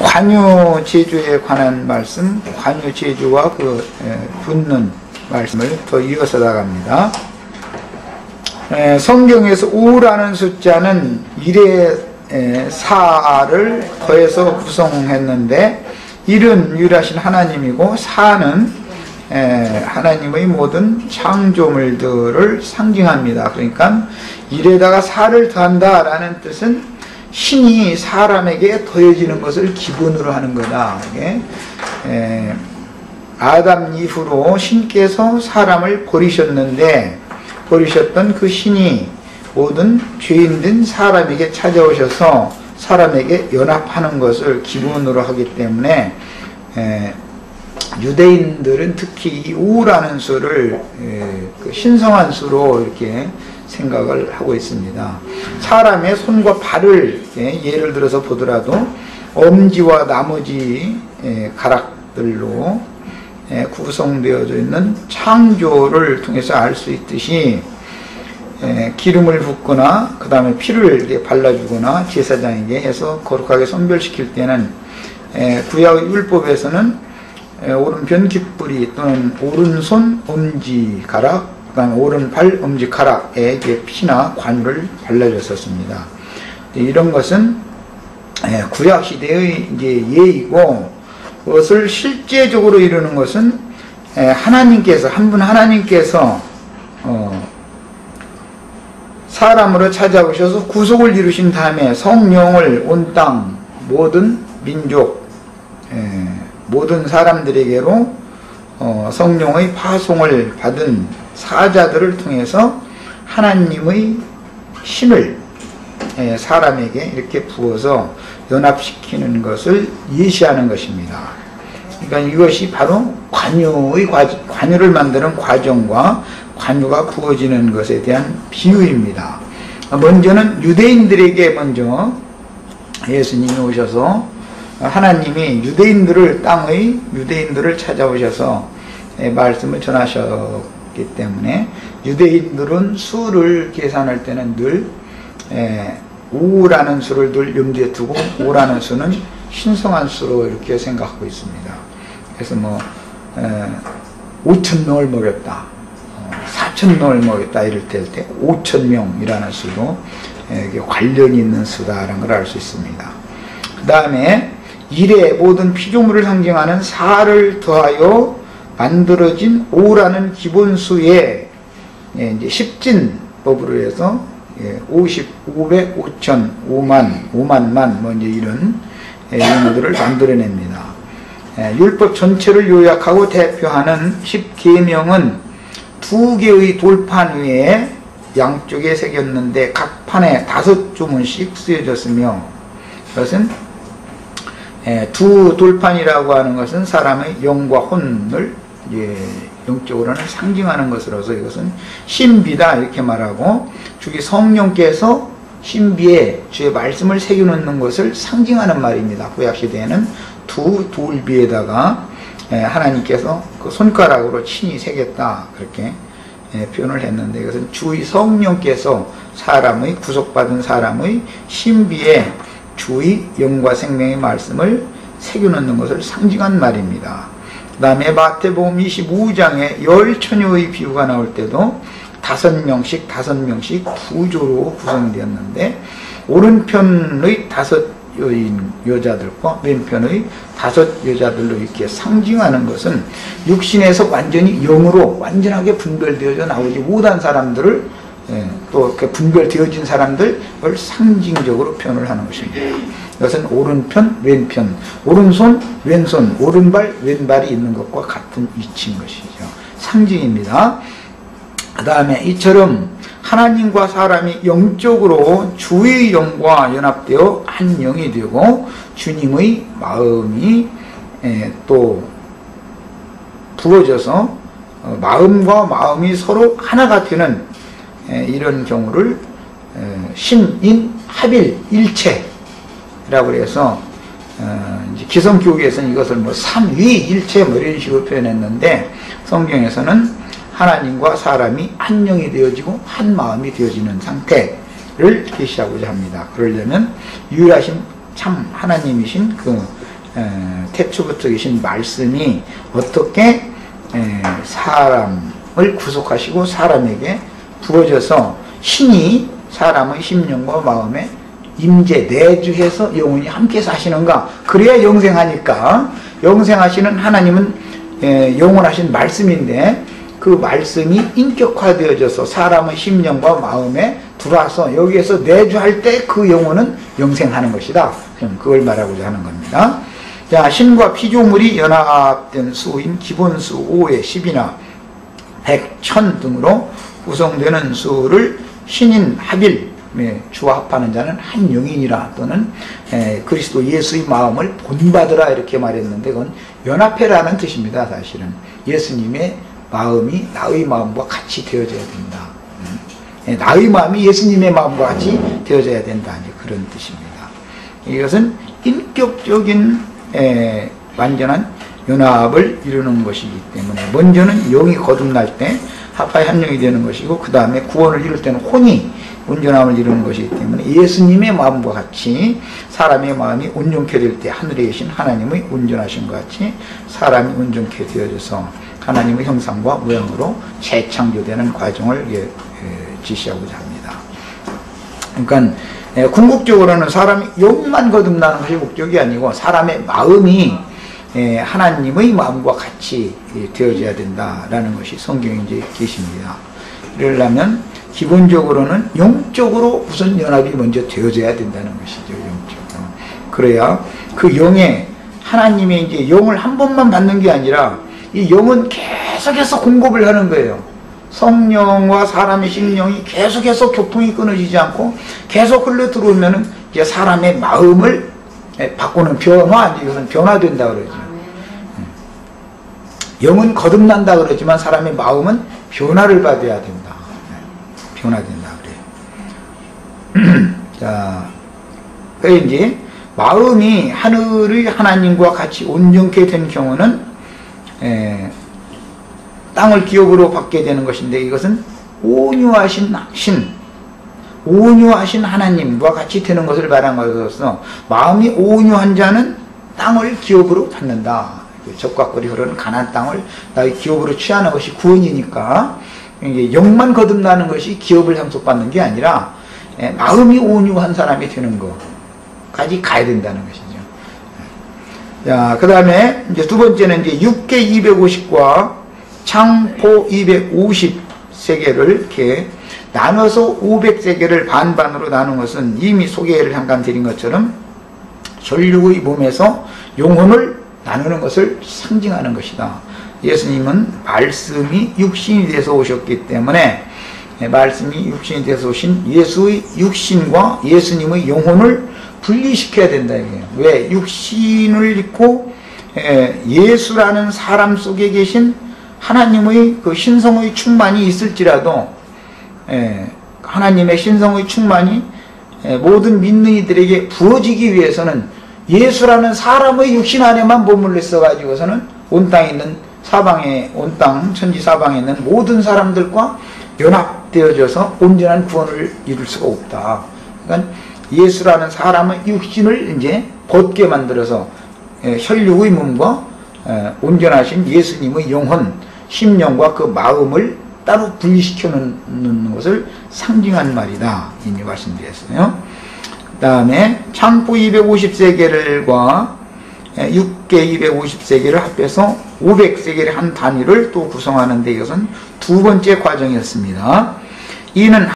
관유제주에 관한 말씀, 관유제주와 붙는 말씀을 더 이어서 나갑니다. 성경에서 5라는 숫자는 1의 4를 더해서 구성했는데 1은 유일하신 하나님이고 4는 하나님의 모든 창조물들을 상징합니다. 그러니까 1에다가 4를 더한다라는 뜻은 신이 사람에게 더해지는 것을 기본으로 하는 거다. 아담 이후로 신께서 사람을 버리셨던 그 신이 모든 죄인된 사람에게 찾아오셔서 사람에게 연합하는 것을 기본으로 하기 때문에 유대인들은 특히 이 5라는 수를 신성한 수로 이렇게 생각을 하고 있습니다. 사람의 손과 발을 예를 들어서 보더라도 엄지와 나머지 가락들로 구성되어져 있는 창조를 통해서 알 수 있듯이 기름을 붓거나 그 다음에 피를 이렇게 발라주거나 제사장에게 해서 거룩하게 선별시킬 때는 구약 율법에서는 오른편 귓불이 또는 오른손 엄지가락 그 다음에 오른발 엄지가락에 피나 관유를 발라줬었습니다. 이런 것은 구약시대의 이제 예이고 그것을 실제적으로 이루는 것은 하나님께서 한 분 하나님께서 사람으로 찾아오셔서 구속을 이루신 다음에 성령을 온 땅 모든 민족 모든 사람들에게로 성령의 파송을 받은 사자들을 통해서 하나님의 신을 사람에게 이렇게 부어서 연합시키는 것을 예시하는 것입니다. 그러니까 이것이 바로 관유를 만드는 과정과 관유가 부어지는 것에 대한 비유입니다. 먼저는 유대인들에게 먼저 예수님이 오셔서 하나님이 땅의 유대인들을 찾아오셔서 말씀을 전하셨기 때문에 유대인들은 수를 계산할 때는 늘 5라는 수를 늘 염두에 두고 5라는 수는 신성한 수로 이렇게 생각하고 있습니다. 그래서 5,000명을 먹였다, 4,000명을 먹였다 이럴 때 5,000명이라는 수도 관련이 있는 수다라는 걸 알 수 있습니다. 그 다음에 1의 모든 피조물을 상징하는 4를 더하여 만들어진 5라는 기본수에 이제 십진법으로 해서 50, 500, 5천, 5만만 이제 이런 용어들을 만들어냅니다. 율법 전체를 요약하고 대표하는 10계명은 2개의 돌판 위에 양쪽에 새겼는데 각 판에 5조문씩 쓰여졌으며 그것은 두 돌판이라고 하는 것은 사람의 영과 혼을 영적으로는 상징하는 것으로서 이것은 신비다 이렇게 말하고 주기 성령께서 신비에 주의 말씀을 새겨놓는 것을 상징하는 말입니다. 구약시대에는 두 돌비에다가 하나님께서 그 손가락으로 친히 새겼다 그렇게 표현을 했는데 이것은 주의 성령께서 구속받은 사람의 신비에 주의 영과 생명의 말씀을 새겨놓는 것을 상징한 말입니다. 그 다음에 마태복음 25장에 10처녀의 비유가 나올 때도 5명씩 부조로 구성되었는데 오른편의 5 여자들과 왼편의 5 여자들로 이렇게 상징하는 것은 육신에서 완전히 영으로 완전하게 분별되어져 나오지 못한 사람들을 또 이렇게 분별되어진 사람들을 상징적으로 표현을 하는 것입니다. 이것은 오른편, 왼편, 오른손, 왼손, 오른발, 왼발이 있는 것과 같은 위치인 것이죠. 상징입니다. 그 다음에 이처럼 하나님과 사람이 영적으로 주의 영과 연합되어 한 영이 되고 주님의 마음이 또 부어져서 마음과 마음이 서로 하나가 되는 이런 경우를 신인 합일 일체라고 해서 기성교육에서는 이것을 삼위일체 이런 식으로 표현했는데 성경에서는 하나님과 사람이 한 영이 되어지고 한 마음이 되어지는 상태를 계시하고자 합니다. 그러려면 유일하신 참 하나님이신 그 태초부터 계신 말씀이 어떻게 사람을 구속하시고 사람에게 부어져서 신이 사람의 심령과 마음에 임재 내주해서 영원히 함께 사시는가. 그래야 영생하니까. 영생하시는 하나님은 영원하신 말씀인데 그 말씀이 인격화되어져서 사람의 심령과 마음에 들어와서 여기에서 내주할 때 그 영혼은 영생하는 것이다. 그걸 말하고자 하는 겁니다. 자, 신과 피조물이 연합된 수인 기본수 5의 10이나 100, 1000 등으로 구성되는 수를 신인 합일, 주와 합하는 자는 한 영이니라, 또는 그리스도 예수의 마음을 본받으라 이렇게 말했는데 그건 연합해라는 뜻입니다. 사실은 예수님의 마음이 나의 마음과 같이 되어져야 된다. 나의 마음이 예수님의 마음과 같이 되어져야 된다. 그런 뜻입니다. 이것은 인격적인 완전한 연합을 이루는 것이기 때문에 먼저는 영이 거듭날 때 합하여 한 영이 되는 것이고 그 다음에 구원을 이룰 때는 혼이 온전함을 이루는 것이기 때문에 예수님의 마음과 같이 사람의 마음이 온전케 될 때 하늘에 계신 하나님의 온전하신 것 같이 사람이 온전케 되어져서 하나님의 형상과 모양으로 재창조되는 과정을 지시하고자 합니다. 그러니까 궁극적으로는 사람이 영만 거듭나는 것이 목적이 아니고 사람의 마음이 하나님의 마음과 같이 되어져야 된다라는 것이 성경에 이제 계십니다. 이러려면 기본적으로는 영적으로 우선 연합이 먼저 되어져야 된다는 것이죠. 영적으로. 그래야 그 영에 하나님의 이제 영을 한 번만 받는 게 아니라 이 영은 계속해서 공급을 하는 거예요. 성령과 사람의 심령이 계속해서 교통이 끊어지지 않고 계속 흘러 들어오면은 이제 사람의 마음을 바꾸는 변화, 이것은 변화된다 그러죠. 영은 거듭난다 그러지만 사람의 마음은 변화를 받아야 된다. 변화된다 그래요. 자, 그래 이제 마음이 하늘의 하나님과 같이 온전케 된 경우는 땅을 기업으로 받게 되는 것인데 이것은 온유하신 온유하신 하나님과 같이 되는 것을 말한 것으로서 마음이 온유한 자는 땅을 기업으로 받는다. 적과거리 흐르는 가나안 땅을 나의 기업으로 취하는 것이 구원이니까 이게 영만 거듭나는 것이 기업을 상속받는 게 아니라 마음이 온유한 사람이 되는 것까지 가야 된다는 것이죠. 자, 그 다음에 이제 두 번째는 이제 육계 250과 창포 250세계를 이렇게 나눠서 500세계를 반반으로 나눈 것은 이미 소개를 잠깐 드린 것처럼 전류의 몸에서 영혼을 나누는 것을 상징하는 것이다. 예수님은 말씀이 육신이 돼서 오셨기 때문에 말씀이 육신이 돼서 오신 예수의 육신과 예수님의 영혼을 분리시켜야 된다. 이게요. 왜? 육신을 입고 예수라는 사람 속에 계신 하나님의 그 신성의 충만이 있을지라도 하나님의 신성의 충만이 모든 믿는 이들에게 부어지기 위해서는 예수라는 사람의 육신 안에만 머물러 있어 가지고서는 온 땅에 있는 사방에 온 땅 천지 사방에 있는 모든 사람들과 연합되어져서 온전한 구원을 이룰 수가 없다. 그러니까 예수라는 사람의 육신을 이제 벗게 만들어서 혈육의 몸과 온전하신 예수님의 영혼, 심령과 그 마음을 따로 분리시켜 놓는 것을 상징한 말이다. 이미 말씀드렸어요. 그 다음에 창포 250세계를과 6개 250세계를 합해서 500세계의 한 단위를 또 구성하는데 이것은 두 번째 과정이었습니다. 이는